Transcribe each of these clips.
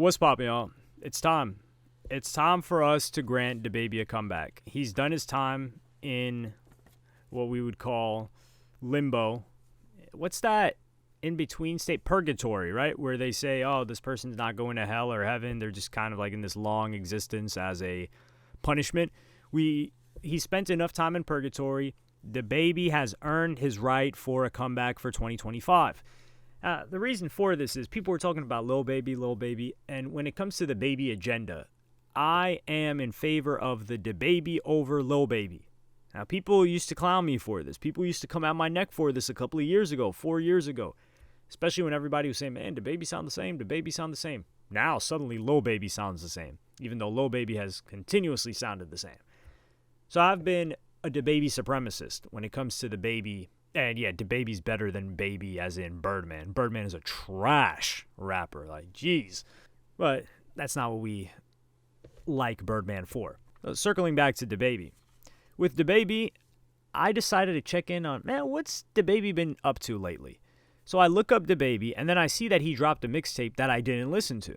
What's poppin', y'all? It's time. It's time for us to grant DaBaby a comeback. He's done his time in what we would call limbo. What's that in between state? Purgatory, right? Where they say, oh, this person's not going to hell or heaven. They're just kind of like in this long existence as a punishment. He spent enough time in purgatory. DaBaby has earned his right for a comeback for 2025. The reason for this is people were talking about Lil Baby, and when it comes to the Baby agenda, I am in favor of the DaBaby over Lil Baby. Now, people used to clown me for this. People used to come at my neck for this a couple of years ago, 4 years ago, especially when everybody was saying, man, DaBaby sound the same, DaBaby sound the same. Now, suddenly, Lil Baby sounds the same, even though Lil Baby has continuously sounded the same. So I've been a DaBaby supremacist when it comes to the Baby. And yeah, DaBaby's better than Baby as in Birdman. Birdman is a trash rapper. Like, jeez. But that's not what we like Birdman for. Circling back to DaBaby. With DaBaby, I decided to check in on, man, what's DaBaby been up to lately? So I look up DaBaby, and then I see that he dropped a mixtape that I didn't listen to.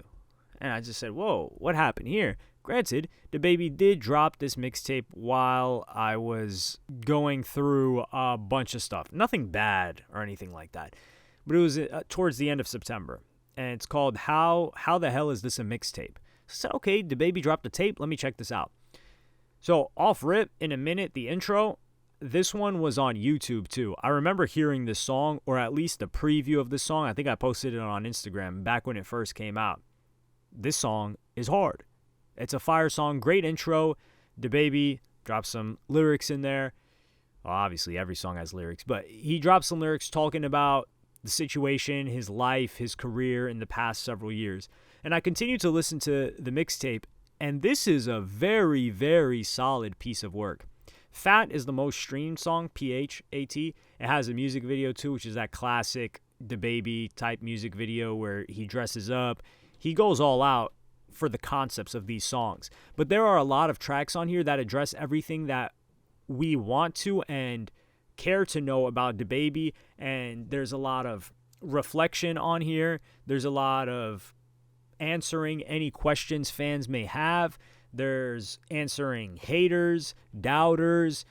And I just said, whoa, what happened here? Granted, DaBaby did drop this mixtape while I was going through a bunch of stuff. Nothing bad or anything like that. But it was towards the end of September. And it's called How the Hell Is This a Mixtape? So I said, okay, DaBaby dropped a tape. Let me check this out. So off rip, in a minute, the intro, this one was on YouTube too. I remember hearing this song, or at least the preview of this song. I think I posted it on Instagram back when it first came out. This song is hard. It's a fire song, great intro. DaBaby drops some lyrics in there. Well, obviously, every song has lyrics, but he drops some lyrics talking about the situation, his life, his career in the past several years. And I continue to listen to the mixtape, and this is a very, very solid piece of work. Fat is the most streamed song, P-H-A-T. It has a music video too, which is that classic DaBaby type music video where he dresses up. He goes all out for the concepts of these songs. But there are a lot of tracks on here that address everything that we want to and care to know about DaBaby, and there's a lot of reflection on here. There's a lot of answering any questions fans may have. There's answering haters, doubters.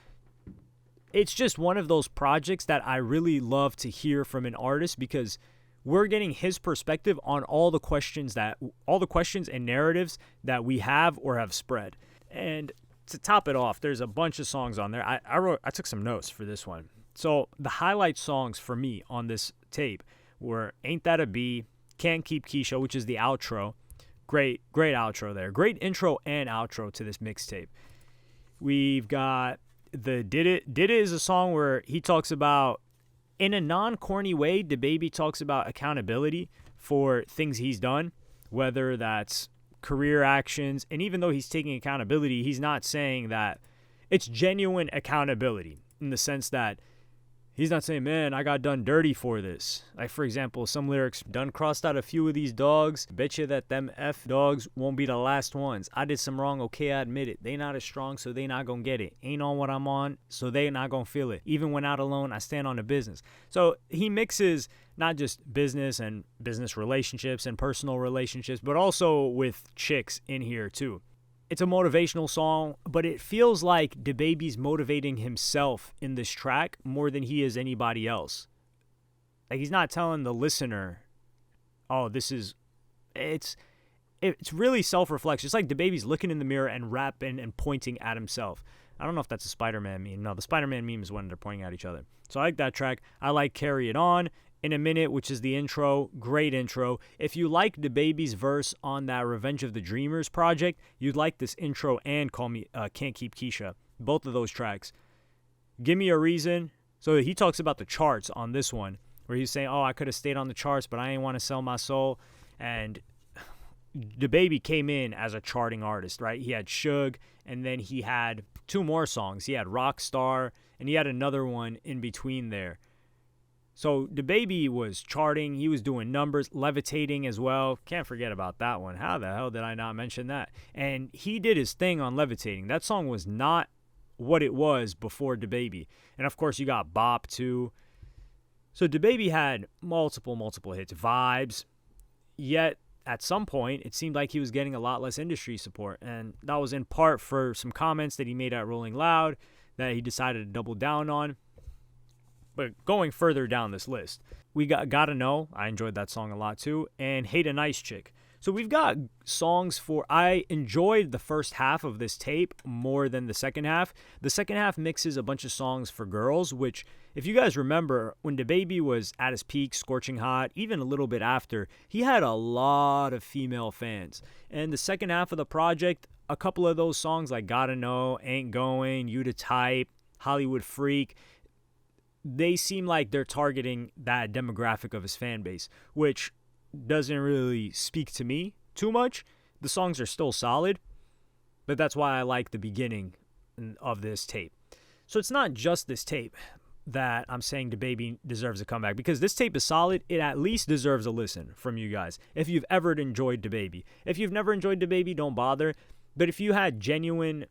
It's just one of those projects that I really love to hear from an artist because we're getting his perspective on all the questions and narratives that we have or have spread. And to top it off, there's a bunch of songs on there. I took some notes for this one. So the highlight songs for me on this tape were Ain't That a Bee, Can't Keep Keisha, which is the outro. Great outro there. Great intro and outro to this mixtape. We've got the Did It. Did It is a song where he talks about, in a non-corny way, DaBaby talks about accountability for things he's done, whether that's career actions. And even though he's taking accountability, he's not saying that it's genuine accountability in the sense that he's not saying, man, I got done dirty for this. Like, for example, some lyrics, done crossed out a few of these dogs. Bet you that them F dogs won't be the last ones. I did some wrong, okay, I admit it. They not as strong, so they not gonna get it. Ain't on what I'm on, so they not gonna feel it. Even when out alone, I stand on the business. So he mixes not just business and business relationships and personal relationships, but also with chicks in here too. It's a motivational song, but it feels like DaBaby's motivating himself in this track more than he is anybody else. Like, he's not telling the listener, oh, it's really self-reflection. It's like DaBaby's looking in the mirror and rapping and pointing at himself. I don't know if that's a Spider-Man meme. No, the Spider-Man meme is when they're pointing at each other. So I like that track. I like Carry It On. In a Minute, which is the intro, great intro. If you like DaBaby's verse on that Revenge of the Dreamers project, you'd like this intro and Can't Keep Keisha. Both of those tracks. Give Me a Reason. So he talks about the charts on this one, where he's saying, oh, I could have stayed on the charts, but I ain't want to sell my soul. And DaBaby came in as a charting artist, right? He had Suge, and then he had two more songs. He had Rockstar, and he had another one in between there. So DaBaby was charting. He was doing numbers, Levitating as well. Can't forget about that one. How the hell did I not mention that? And he did his thing on Levitating. That song was not what it was before DaBaby. And of course, you got Bop too. So DaBaby had multiple hits. Vibes. Yet at some point, it seemed like he was getting a lot less industry support. And that was in part for some comments that he made at Rolling Loud that he decided to double down on. But going further down this list, we got Gotta Know. I enjoyed that song a lot too. And Hate a Nice Chick. So we've got songs for, I enjoyed the first half of this tape more than the second half. The second half mixes a bunch of songs for girls, which, if you guys remember, when DaBaby was at his peak, scorching hot, even a little bit after, he had a lot of female fans. And the second half of the project, a couple of those songs like Gotta Know, Ain't Going, You the Type, Hollywood Freak, they seem like they're targeting that demographic of his fan base, which doesn't really speak to me too much. The songs are still solid, but that's why I like the beginning of this tape. So it's not just this tape that I'm saying DaBaby deserves a comeback, because this tape is solid. It at least deserves a listen from you guys if you've ever enjoyed DaBaby. If you've never enjoyed DaBaby, don't bother. But if you had genuine,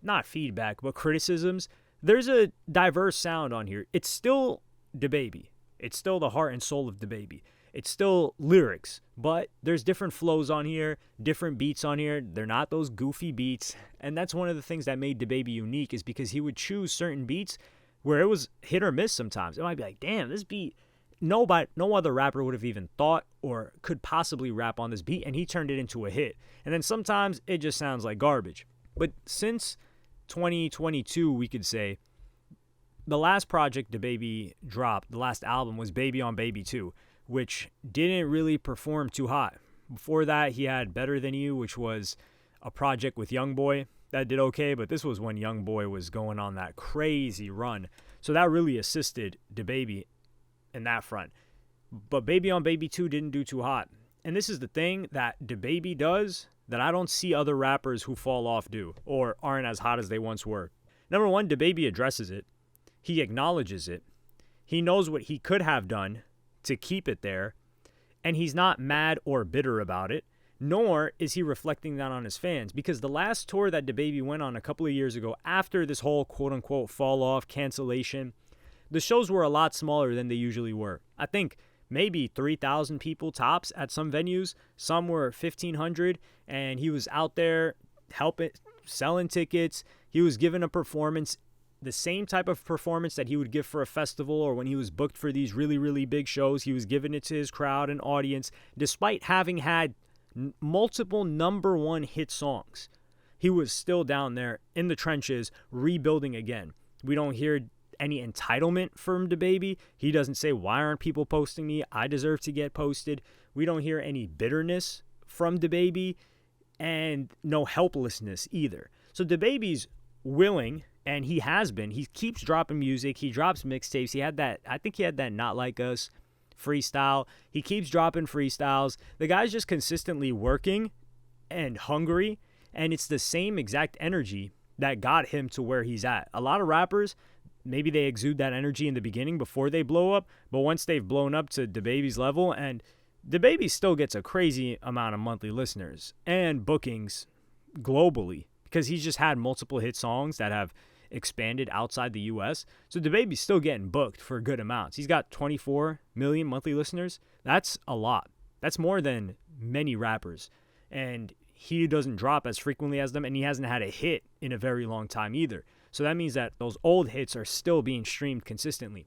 not feedback, but criticisms, there's a diverse sound on here. It's still DaBaby. It's still the heart and soul of DaBaby. It's still lyrics, but there's different flows on here, different beats on here. They're not those goofy beats. And that's one of the things that made DaBaby unique, is because he would choose certain beats where it was hit or miss sometimes. It might be like, damn, this beat, no other rapper would have even thought or could possibly rap on this beat, and he turned it into a hit. And then sometimes it just sounds like garbage. But since 2022, we could say, the last project DaBaby dropped, the last album, was Baby on Baby 2. Which didn't really perform too hot. Before that, he had Better Than You, which was a project with Youngboy that did okay, but this was when Youngboy was going on that crazy run. So that really assisted DaBaby in that front. But Baby on Baby 2 didn't do too hot. And this is the thing that DaBaby does that I don't see other rappers who fall off do, or aren't as hot as they once were. Number one, DaBaby addresses it. He acknowledges it. He knows what he could have done to keep it there, and he's not mad or bitter about it, nor is he reflecting that on his fans, because the last tour that DaBaby went on a couple of years ago, after this whole quote-unquote fall-off, cancellation, the shows were a lot smaller than they usually were. I think maybe 3,000 people tops at some venues. Some were 1,500, and he was out there helping, selling tickets. He was giving a performance, the same type of performance that he would give for a festival, or when he was booked for these really, really big shows. He was giving it to his crowd and audience, despite having had multiple number one hit songs. He was still down there in the trenches, rebuilding again. We don't hear any entitlement from DaBaby. He doesn't say, why aren't people posting me? I deserve to get posted. We don't hear any bitterness from DaBaby, and no helplessness either. So DaBaby's willing, and he has been. He keeps dropping music. He drops mixtapes. He had that, I think he had that Not Like Us freestyle. He keeps dropping freestyles. The guy's just consistently working and hungry, and it's the same exact energy that got him to where he's at. A lot of rappers, maybe they exude that energy in the beginning before they blow up, but once they've blown up to DaBaby's level, and DaBaby still gets a crazy amount of monthly listeners and bookings globally, because he's just had multiple hit songs that have expanded outside the U.S. So DaBaby's still getting booked for good amounts. He's got 24 million monthly listeners. That's a lot. That's more than many rappers. And he doesn't drop as frequently as them, and he hasn't had a hit in a very long time either. So that means that those old hits are still being streamed consistently.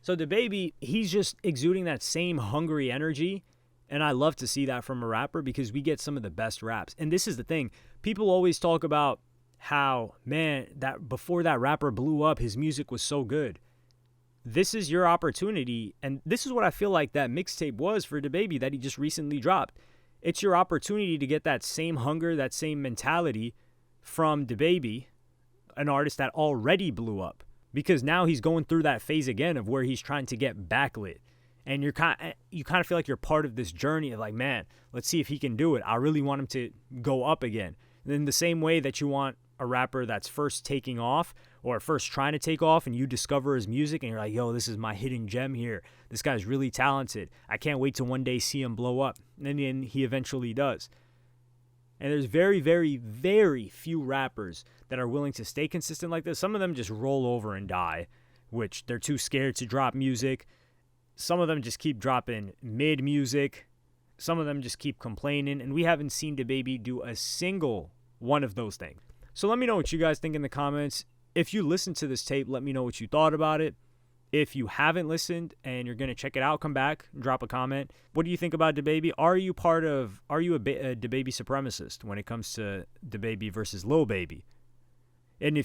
So DaBaby, he's just exuding that same hungry energy, and I love to see that from a rapper, because we get some of the best raps. And this is the thing. People always talk about how, man, that before that rapper blew up, his music was so good. This is your opportunity, and this is what I feel like that mixtape was for DaBaby that he just recently dropped. It's your opportunity to get that same hunger, that same mentality from DaBaby, an artist that already blew up, because now he's going through that phase again of where he's trying to get backlit. And you kind of feel like you're part of this journey of like, man, let's see if he can do it. I really want him to go up again. And in the same way that you want a rapper that's first taking off or first trying to take off, and you discover his music and you're like, yo, this is my hidden gem here. This guy's really talented. I can't wait to one day see him blow up. And then he eventually does. And there's very, very, very few rappers that are willing to stay consistent like this. Some of them just roll over and die, which they're too scared to drop music. Some of them just keep dropping mid music, Some of them just keep complaining, and we haven't seen DaBaby do a single one of those things. So let me know what you guys think in the comments. If you listened to this tape, let me know what you thought about it. If you haven't listened and you're going to check it out, come back and drop a comment. What do you think about DaBaby? Are you a DaBaby supremacist when it comes to DaBaby versus Lil Baby? And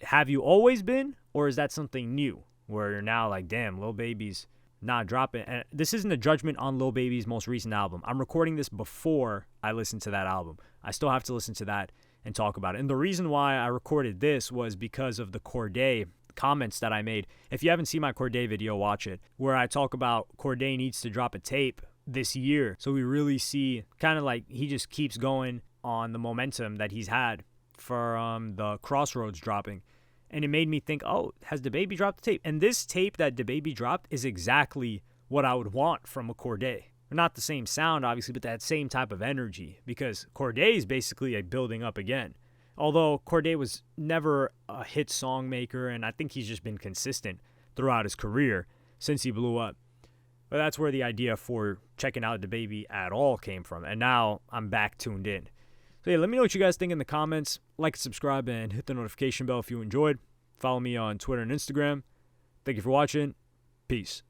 have you always been, or is that something new where you're now like, damn, Lil Baby's not dropping? And this isn't a judgment on Lil Baby's most recent album. I'm recording this before I listen to that album. I still have to listen to that and talk about it. And the reason why I recorded this was because of the Cordae comments that I made. If you haven't seen my Cordae video, watch it, where I talk about Cordae needs to drop a tape this year. So we really see kind of like he just keeps going on the momentum that he's had for the Crossroads dropping. And it made me think, oh, has DaBaby dropped the tape? And this tape that DaBaby dropped is exactly what I would want from a Cordae. Not the same sound, obviously, but that same type of energy, because Cordae is basically like building up again. Although Cordae was never a hit song maker, and I think he's just been consistent throughout his career since he blew up. But that's where the idea for checking out DaBaby at all came from. And now I'm back tuned in. So yeah, let me know what you guys think in the comments. Like and subscribe and hit the notification bell if you enjoyed. Follow me on Twitter and Instagram. Thank you for watching. Peace.